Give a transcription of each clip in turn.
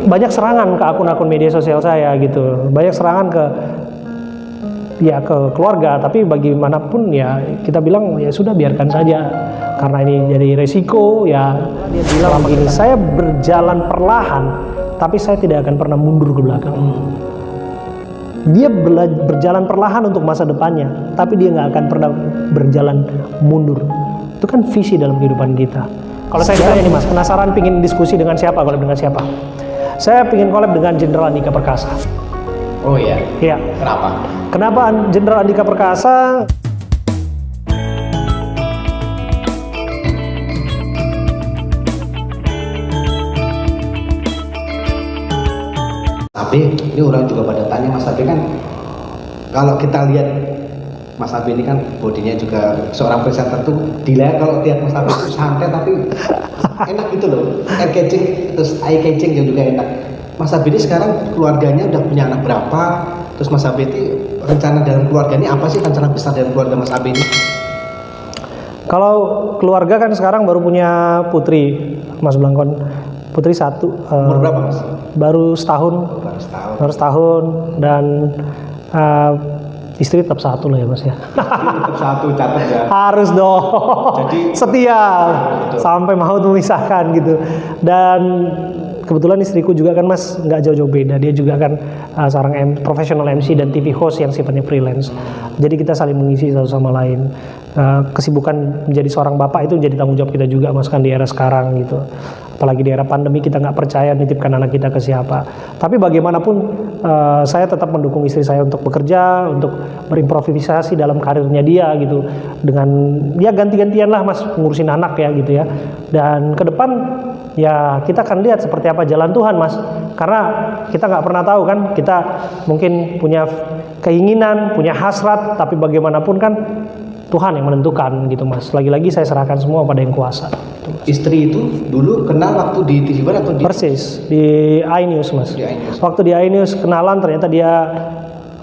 banyak serangan ke akun-akun media sosial saya gitu, banyak serangan ke keluarga, tapi bagaimanapun ya kita bilang ya sudah biarkan saja karena ini jadi resiko ya. Dia bilang begini, saya berjalan perlahan tapi saya tidak akan pernah mundur ke belakang. Dia berjalan perlahan untuk masa depannya, tapi dia nggak akan pernah berjalan mundur. Itu kan visi dalam kehidupan kita. Kalau saya ditanya nih Mas, penasaran pingin diskusi dengan siapa, collab dengan siapa? Saya pingin collab dengan Jenderal Andika Perkasa. Oh iya? Iya. Kenapa? Kenapa Jenderal Andika Perkasa? Tapi ini orang juga pada tanya Mas Abe kan, kalau kita lihat Mas Abe ini kan bodinya juga seorang presenter tuh, dilihat kalau lihat Mas Abe itu santai tapi enak gitu loh, air catching terus eye catching juga enak. Mas Abe ini sekarang keluarganya udah punya anak berapa? Terus Mas Abe ini rencana dalam keluarga ini apa sih, rencana besar dalam keluarga Mas Abe ini? Kalau keluarga kan sekarang baru punya putri, Mas Blangkon. Putri satu. Umur berapa Mas? Baru setahun. Baru setahun dan istri tetap satu lah ya Mas ya. Tetap satu, catat ya. Harus dong. Jadi setia betul. Sampai mau memisahkan gitu. Dan kebetulan istriku juga kan Mas nggak jauh-jauh beda. Dia juga kan seorang profesional MC dan TV host yang sifatnya freelance. Jadi kita saling mengisi satu sama lain. Kesibukan menjadi seorang bapak itu jadi tanggung jawab kita juga Mas kan di era sekarang gitu. Apalagi di era pandemi kita nggak percaya nitipkan anak kita ke siapa. Tapi bagaimanapun saya tetap mendukung istri saya untuk bekerja, untuk berimprovisasi dalam karirnya dia gitu. Dengan ya ganti-gantian lah Mas ngurusin anak ya gitu ya. Dan ke depan ya kita akan lihat seperti apa jalan Tuhan Mas. Karena kita nggak pernah tahu kan, kita mungkin punya keinginan, punya hasrat, tapi bagaimanapun kan Tuhan yang menentukan gitu Mas. Lagi-lagi saya serahkan semua pada yang kuasa gitu, Mas. Istri itu dulu kenal waktu di TV One atau di? Persis di iNews Mas. Di iNews. Waktu di iNews kenalan ternyata dia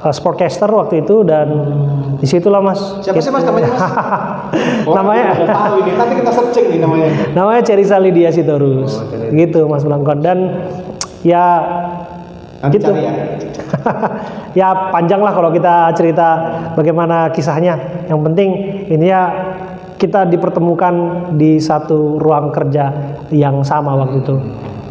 sportcaster waktu itu dan disitulah Mas. Siapa sih Mas namanya Mas? Namanya tahu ini, nanti kita searching nih namanya. Namanya Cerisa Lydia Sitorus. Gitu Mas Blangkon. Dan ya nanti gitu. Cari ya. Ya panjang lah kalau kita cerita bagaimana kisahnya. Yang penting ini ya kita dipertemukan di satu ruang kerja yang sama waktu itu.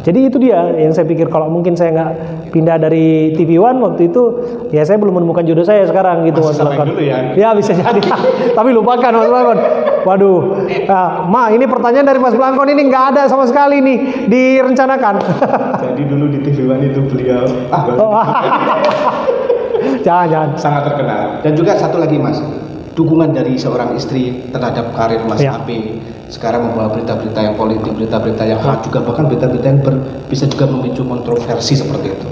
Jadi itu dia yang saya pikir, kalau mungkin saya nggak pindah dari TV One waktu itu, ya saya belum menemukan jodoh saya sekarang gitu Mas Blangkon. Ya bisa jadi. Tapi lupakan Mas Blangkon. Waduh, Ma ini pertanyaan dari Mas Blangkon ini nggak ada sama sekali nih direncanakan. Jadi dulu di TV One itu beliau jangan. Sangat terkenal. Dan juga satu lagi Mas, dukungan dari seorang istri terhadap karir Mas Abe. Sekarang membawa berita-berita yang politik, berita-berita yang hak juga, bahkan berita-berita yang bisa juga memicu kontroversi seperti itu.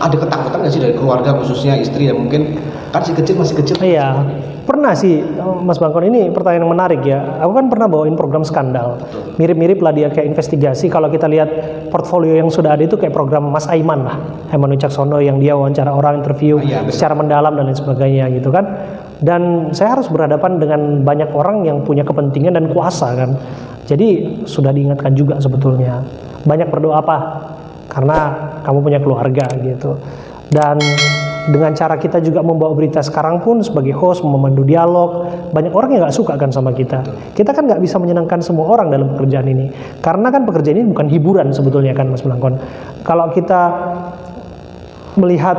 Ada ketakutan nggak sih dari keluarga, khususnya istri yang mungkin kan masih kecil? Iya, pernah sih Mas Blangkon, ini pertanyaan yang menarik ya. Aku kan pernah bawain program skandal. Mirip-mirip lah dia kayak investigasi. Kalau kita lihat portfolio yang sudah ada itu kayak program Mas Aiman lah, Aiman Wicaksono, yang dia wawancara orang, interview secara mendalam dan lain sebagainya gitu kan. Dan saya harus berhadapan dengan banyak orang yang punya kepentingan dan kuasa kan. Jadi sudah diingatkan juga sebetulnya, banyak berdoa apa? Karena kamu punya keluarga gitu. Dan dengan cara kita juga membawa berita sekarang pun sebagai host, memandu dialog, banyak orang yang nggak suka kan sama kita. Kita kan nggak bisa menyenangkan semua orang dalam pekerjaan ini. Karena kan pekerjaan ini bukan hiburan sebetulnya kan Mas Blangkon. Kalau kita melihat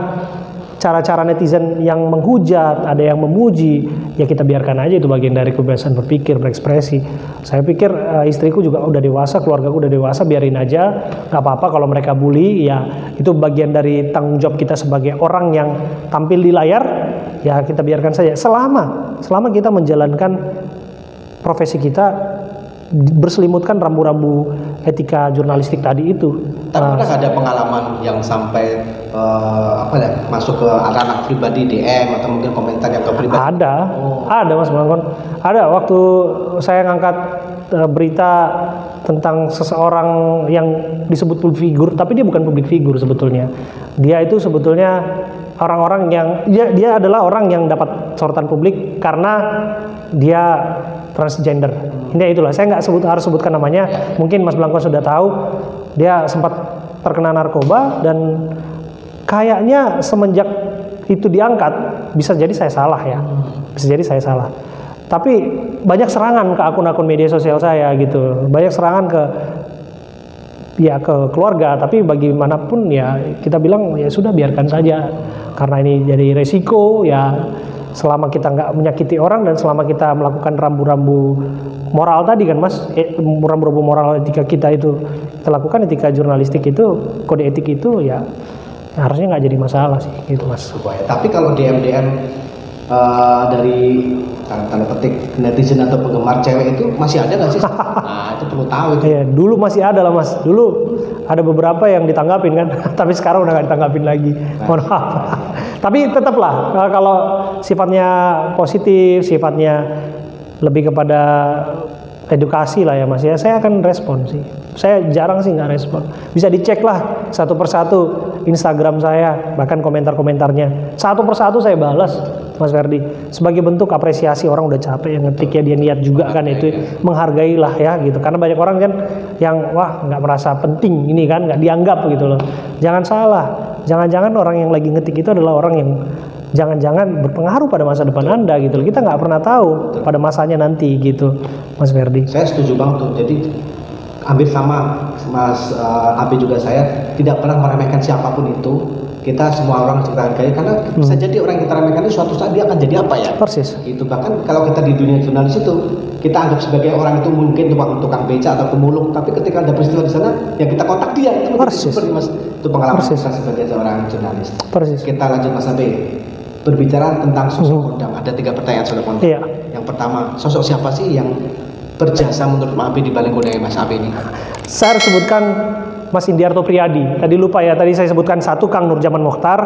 cara-cara netizen yang menghujat, ada yang memuji, ya kita biarkan aja, itu bagian dari kebebasan berpikir, berekspresi. Saya pikir istriku juga udah dewasa, keluargaku udah dewasa, biarin aja, nggak apa-apa kalau mereka bully, ya itu bagian dari tanggung jawab kita sebagai orang yang tampil di layar, ya kita biarkan saja. Selama kita menjalankan profesi kita, berselimutkan rambu-rambu etika jurnalistik tadi itu. Tapi pernah nggak ada pengalaman yang sampai masuk ke ranah pribadi, DM atau mungkin komentar yang ke pribadi? Ada Mas Blangkon. Ada waktu saya ngangkat berita tentang seseorang yang disebut public figure, tapi dia bukan public figure sebetulnya. Dia itu sebetulnya orang-orang yang dia adalah orang yang dapat sorotan publik karena dia transgender. Ini itulah, saya nggak harus sebutkan namanya. Mungkin Mas Blangkon sudah tahu, dia sempat terkena narkoba, dan kayaknya semenjak itu diangkat, bisa jadi saya salah ya, bisa jadi saya salah. Tapi banyak serangan ke akun-akun media sosial saya gitu, banyak serangan ke keluarga. Tapi bagaimanapun ya kita bilang ya sudah, biarkan saja, karena ini jadi resiko ya. Selama kita nggak menyakiti orang dan selama kita melakukan rambu-rambu moral tadi kan Mas, rambu-rambu moral etika kita itu kita lakukan, etika jurnalistik itu, kode etik itu ya harusnya nggak jadi masalah sih gitu Mas. Tapi kalau DM dari tanda petik netizen atau penggemar cewek itu masih ada nggak sih? Nah itu perlu tahu itu. Iya, dulu masih ada lah Mas. Dulu ada beberapa yang ditanggapin kan, tapi sekarang udah nggak ditanggapin lagi. Mohon maaf. Tapi tetaplah kalau sifatnya positif, sifatnya lebih kepada edukasi lah ya Mas ya, saya akan respon sih. Saya jarang sih nggak respon. Bisa dicek lah satu persatu Instagram saya, bahkan komentar-komentarnya. Satu persatu saya balas Mas Ferdi. Sebagai bentuk apresiasi, orang udah capek yang ngetik ya, dia niat juga kan itu, menghargai lah ya gitu. Karena banyak orang kan yang wah nggak merasa penting ini kan, nggak dianggap gitu loh. Jangan salah, jangan-jangan orang yang lagi ngetik itu adalah orang yang jangan-jangan berpengaruh pada masa depan Anda gitu loh. Kita nggak pernah tahu pada masanya nanti gitu Mas Ferdi. Saya setuju banget tuh. Jadi hampir sama Mas Abi juga, saya tidak pernah meremehkan siapapun itu. Kita semua orang kita hargai, karena bisa jadi orang yang kita remehkan itu suatu saat dia akan jadi apa ya? Persis. Itu bahkan kalau kita di dunia jurnalis itu kita anggap sebagai orang itu mungkin tukang beca atau pemulung, tapi ketika ada peristiwa di sana yang kita kontak dia itu seperti Mas, itu pengalaman kita sebagai seorang jurnalis. Persis. Kita lanjut Mas Abi, berbicara tentang sosok Kondang. Ada 3 pertanyaan soal Kondang. Iya. Yang pertama, sosok siapa sih yang berjasa menurut Mas Abi di balik Kondang Mas Abi ini? Saya harus sebutkan Mas Indiarto Priyadi. Tadi lupa ya, tadi saya sebutkan satu Kang Nurjaman Mokhtar,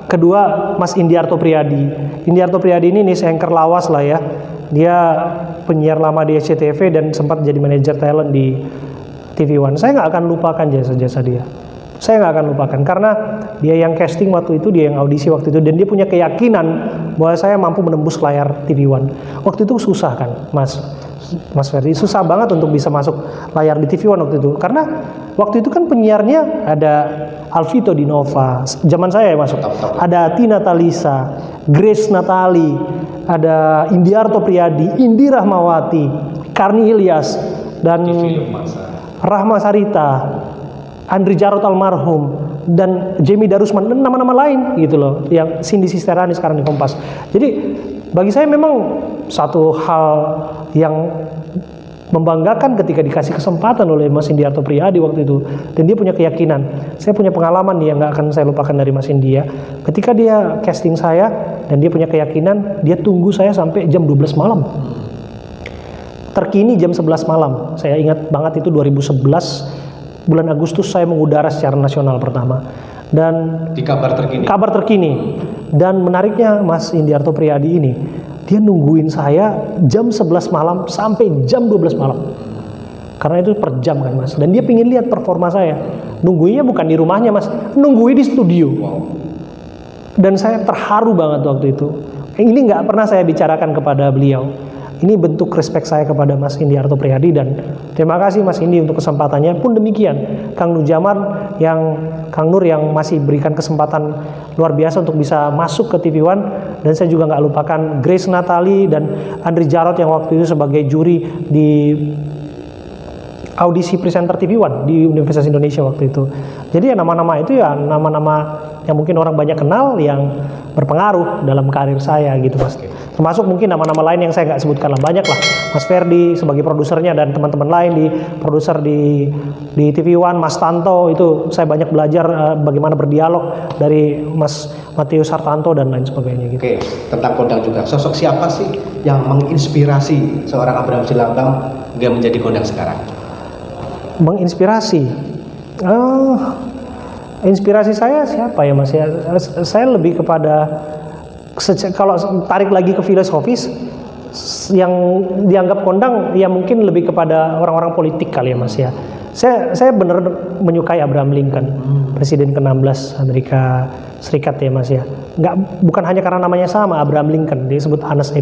kedua Mas Indiarto Priyadi. Indiarto Priyadi ini news anchor lawas lah ya. Dia penyiar lama di SCTV dan sempat jadi manajer talent di TV One. Saya nggak akan lupakan jasa-jasa dia. Saya nggak akan lupakan karena dia yang casting waktu itu, dia yang audisi waktu itu, dan dia punya keyakinan bahwa saya mampu menembus layar TV One. Waktu itu susah kan, Mas Ferdi, susah banget untuk bisa masuk layar di TV One waktu itu, karena waktu itu kan penyiarnya ada Alvito Dinova, zaman saya ya masuk, ada Tina Talisa, Grace Natali, ada Indiarto Priyadi, Indi Rahmawati, Karni Ilyas, dan Rahma Sarita, Andri Jarot almarhum, dan Jamie Darusman, dan nama-nama lain gitu loh, yang Cindy Sisterani sekarang di Kompas. Jadi bagi saya memang satu hal yang membanggakan ketika dikasih kesempatan oleh Mas Indiarto Priyadi waktu itu, dan dia punya keyakinan. Saya punya pengalaman nih yang nggak akan saya lupakan dari Mas India. Ketika dia casting saya dan dia punya keyakinan, dia tunggu saya sampai jam 12 malam. Terkini jam 11 malam. Saya ingat banget itu 2011 bulan Agustus saya mengudara secara nasional pertama. Dan di kabar terkini. Dan menariknya Mas Indiarto Priyadi ini, dia nungguin saya jam 11 malam sampai jam 12 malam. Karena itu per jam kan Mas. Dan dia pingin lihat performa saya. Nungguinnya bukan di rumahnya Mas, nungguin di studio. Dan saya terharu banget waktu itu. Ini nggak pernah saya bicarakan kepada beliau. Ini bentuk respect saya kepada Mas Indiarto Priyadi, dan terima kasih Mas Indi untuk kesempatannya. Pun demikian Kang Kang Nur yang masih berikan kesempatan luar biasa untuk bisa masuk ke TV One. Dan saya juga nggak lupakan Grace Natali dan Andri Jarot yang waktu itu sebagai juri di audisi presenter TV One di Universitas Indonesia waktu itu. Jadi ya nama-nama itu ya nama-nama yang mungkin orang banyak kenal, yang berpengaruh dalam karir saya gitu Mas. Termasuk mungkin nama-nama lain yang saya nggak sebutkan lah, banyak lah. Mas Ferdi sebagai produsernya dan teman-teman lain di produser di TV One, Mas Tanto, itu saya banyak belajar bagaimana berdialog dari Mas Matius Hartanto dan lain sebagainya gitu. Oke, tentang Kondang juga. Sosok siapa sih yang menginspirasi seorang Abraham Silambang hingga menjadi Kondang sekarang? Menginspirasi? Inspirasi saya siapa ya Mas ya? Saya lebih kepada, kalau tarik lagi ke filosofis, yang dianggap Kondang ya mungkin lebih kepada orang-orang politik kali ya Mas ya. Saya benar menyukai Abraham Lincoln, Presiden ke-16 Amerika Serikat ya Mas ya. Bukan hanya karena namanya sama, Abraham Lincoln, dia disebut honest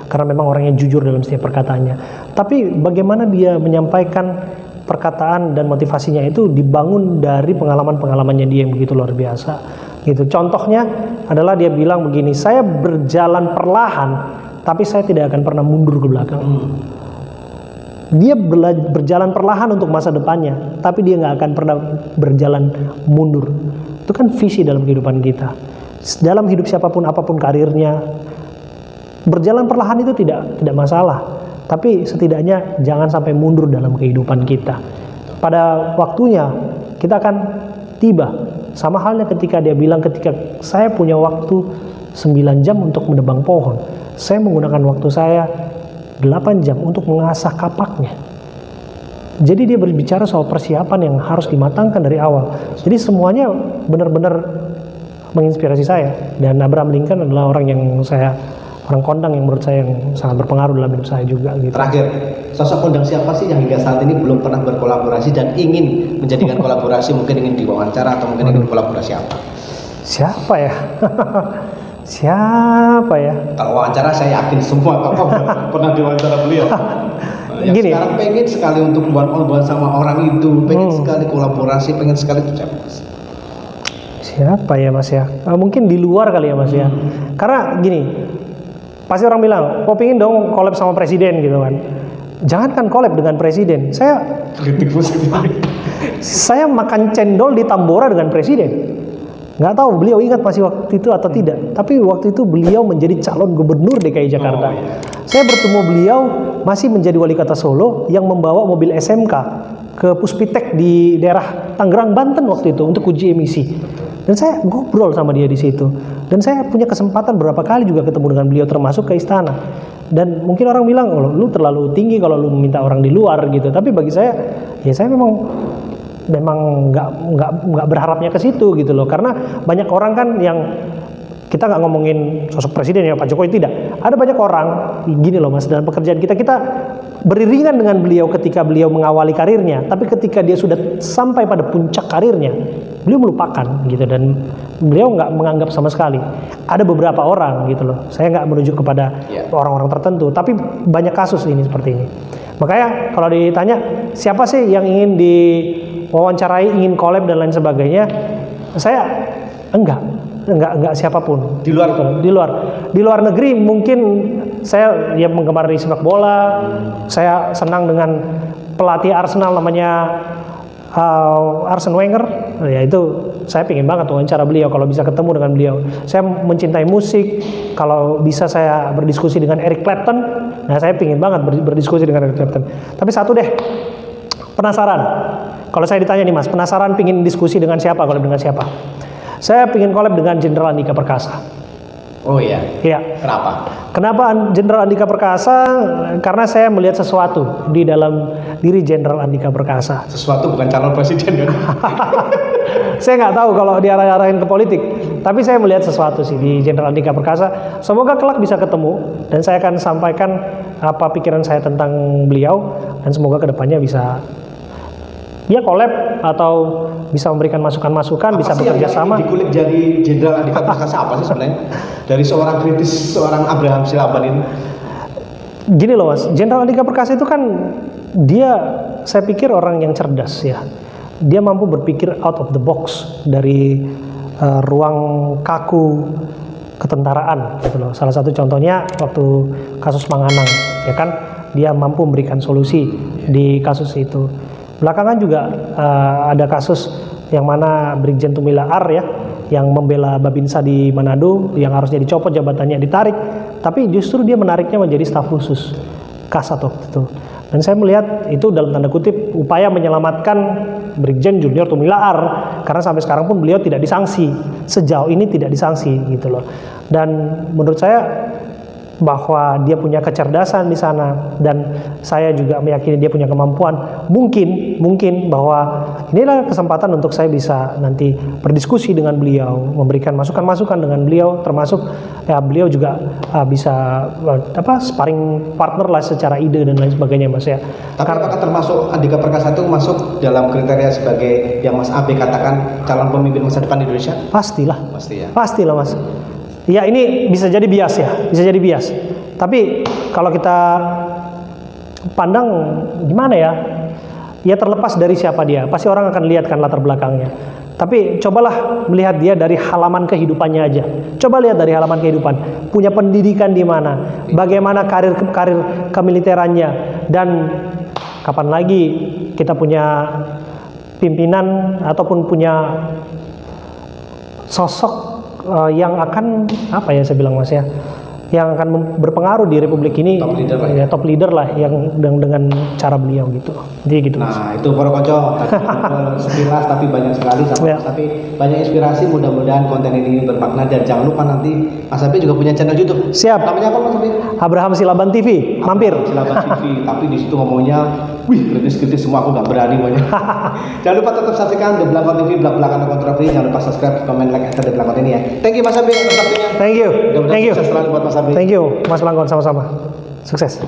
karena memang orangnya jujur dalam setiap perkataannya. Tapi bagaimana dia menyampaikan perkataan dan motivasinya itu dibangun dari pengalaman-pengalamannya dia yang begitu luar biasa. Gitu. Contohnya adalah dia bilang begini, saya berjalan perlahan, tapi saya tidak akan pernah mundur ke belakang. Dia berjalan perlahan untuk masa depannya, tapi dia nggak akan pernah berjalan mundur. Itu kan visi dalam kehidupan kita. Dalam hidup siapapun, apapun karirnya, berjalan perlahan itu tidak masalah. Tapi setidaknya jangan sampai mundur dalam kehidupan kita. Pada waktunya kita akan tiba. Sama halnya ketika dia bilang, ketika saya punya waktu 9 jam untuk menebang pohon, saya menggunakan waktu saya 8 jam untuk mengasah kapaknya. Jadi dia berbicara soal persiapan yang harus dimatangkan dari awal. Jadi semuanya benar-benar menginspirasi saya. Dan Abraham Lincoln adalah orang kondang yang menurut saya yang sangat berpengaruh dalam hidup saya juga. Gitu. Terakhir, sosok kondang siapa sih yang hingga saat ini belum pernah berkolaborasi dan ingin menjadikan kolaborasi, mungkin ingin diwawancara atau mungkin ingin kolaborasi apa? Siapa ya? Siapa ya? Kalau wawancara saya yakin semua tokoh pernah diwawancara beliau. Yang Gini, sekarang pengen sekali untuk one on one sama orang itu, pengen sekali kolaborasi, pengen sekali itu siapa ya Mas ya? Mungkin di luar kali ya Mas ya. Karena gini, pasti orang bilang, pengen dong collab sama presiden gitu kan. Jangankan collab dengan presiden, saya makan cendol di Tambora dengan presiden. Nggak tahu beliau ingat masih waktu itu atau tidak. Tapi waktu itu beliau menjadi calon gubernur DKI Jakarta. Saya bertemu beliau masih menjadi wali kota Solo yang membawa mobil SMK ke Puspitek di daerah Tangerang, Banten waktu itu untuk uji emisi. Dan saya ngobrol sama dia di situ. Dan saya punya kesempatan beberapa kali juga ketemu dengan beliau, termasuk ke istana. Dan mungkin orang bilang, oh, lu terlalu tinggi kalau lu meminta orang di luar gitu. Tapi bagi saya, ya saya memang nggak berharapnya ke situ gitu loh. Karena banyak orang kan yang kita nggak ngomongin sosok presiden ya, Pak Jokowi tidak. Ada banyak orang gini loh Mas, dalam pekerjaan kita beriringan dengan beliau ketika beliau mengawali karirnya, tapi ketika dia sudah sampai pada puncak karirnya, beliau melupakan gitu, dan beliau nggak menganggap sama sekali. Ada beberapa orang gitu loh, saya nggak menuju kepada orang-orang tertentu, tapi banyak kasus ini seperti ini. Makanya kalau ditanya siapa sih yang ingin diwawancarai, ingin collab dan lain sebagainya, saya enggak siapapun. Di luar negeri mungkin saya ya menggemari sepak bola. Saya senang dengan pelatih Arsenal namanya Arsene Wenger. Ya itu saya pengen banget wawancara beliau kalau bisa ketemu dengan beliau. Saya mencintai musik. Kalau bisa saya berdiskusi dengan Eric Clapton. Nah, saya pengen banget berdiskusi dengan Eric Clapton. Tapi satu deh, penasaran. Kalau saya ditanya nih Mas, penasaran pingin diskusi dengan siapa, collab dengan siapa? Saya pingin collab dengan Jenderal Andika Perkasa. Oh iya? Iya. Kenapa Jenderal Andika Perkasa? Karena saya melihat sesuatu di dalam diri Jenderal Andika Perkasa. Sesuatu bukan calon presiden kan? Saya nggak tahu kalau diarah-arahin ke politik. Tapi saya melihat sesuatu sih di Jenderal Andika Perkasa. Semoga kelak bisa ketemu. Dan saya akan sampaikan apa pikiran saya tentang beliau. Dan semoga kedepannya bisa dia collab atau bisa memberikan masukan-masukan, bisa bekerja sama. Dikulik jadi Jenderal Andika Perkasa apa sih sebenarnya? Dari seorang kritis, seorang Abraham Silaban ini. Gini loh Mas, Jenderal Andika Perkasa itu kan dia, saya pikir orang yang cerdas ya. Dia mampu berpikir out of the box dari ruang kaku ketentaraan gitu loh. Salah satu contohnya waktu kasus Manganang, ya kan, dia mampu memberikan solusi di kasus itu. Belakangan juga ada kasus yang mana Brigjen Tumilaar ya, yang membela Babinsa di Manado, yang harusnya dicopot jabatannya ditarik, tapi justru dia menariknya menjadi staf khusus Kasat waktu itu. Dan saya melihat itu dalam tanda kutip upaya menyelamatkan Brigjen Junior Tumilaar, karena sampai sekarang pun beliau tidak disangsi, sejauh ini tidak disangsi gitu loh. Dan menurut saya bahwa dia punya kecerdasan di sana, dan saya juga meyakini dia punya kemampuan. Mungkin bahwa inilah kesempatan untuk saya bisa nanti berdiskusi dengan beliau, memberikan masukan-masukan dengan beliau, termasuk ya beliau juga bisa sparring partner lah secara ide dan lain sebagainya Mas ya. Tapi apakah termasuk Andika Perkasa itu masuk dalam kriteria sebagai yang Mas Abe katakan calon pemimpin masa depan Indonesia? Pastilah. Pasti ya. Pastilah Mas. Ya ini bisa jadi bias ya, bisa jadi bias. Tapi kalau kita pandang gimana ya, Ya terlepas dari siapa dia, pasti orang akan lihat kan latar belakangnya. Tapi cobalah melihat dia dari halaman kehidupannya aja. Coba lihat dari halaman kehidupan. Punya pendidikan di mana, bagaimana karir kemiliterannya, dan kapan lagi kita punya pimpinan ataupun punya sosok yang akan apa ya saya bilang Mas ya, yang akan berpengaruh di Republik ini, Top leader lah ya, top leader lah yang dengan cara beliau gitu. Jadi gitu Mas. Nah itu para konco, tadi ngobrol sekilas tapi banyak sekali sama Ya. Mas Sapi, banyak inspirasi. Mudah-mudahan konten ini bermakna, dan jangan lupa nanti Mas Sapi juga punya channel YouTube. Siap. Namanya apa Mas Sapi? Abraham Silaban TV, mampir. Silaban TV. Tapi di situ ngomongnya, wih kritis-kritis semua, aku nggak berani banyak. Jangan lupa tetap saksikan The Blangkon TV, belak-belakan kontroversi. Jangan lupa subscribe, comment, like, share The Blangkon ini ya. Thank you Mas Sapi atas waktunya. Thank you. Mudah-mudahan Thank you. sukses selalu buat Mas Sapi. Thank you Mas Blangkon, sama-sama. Sukses.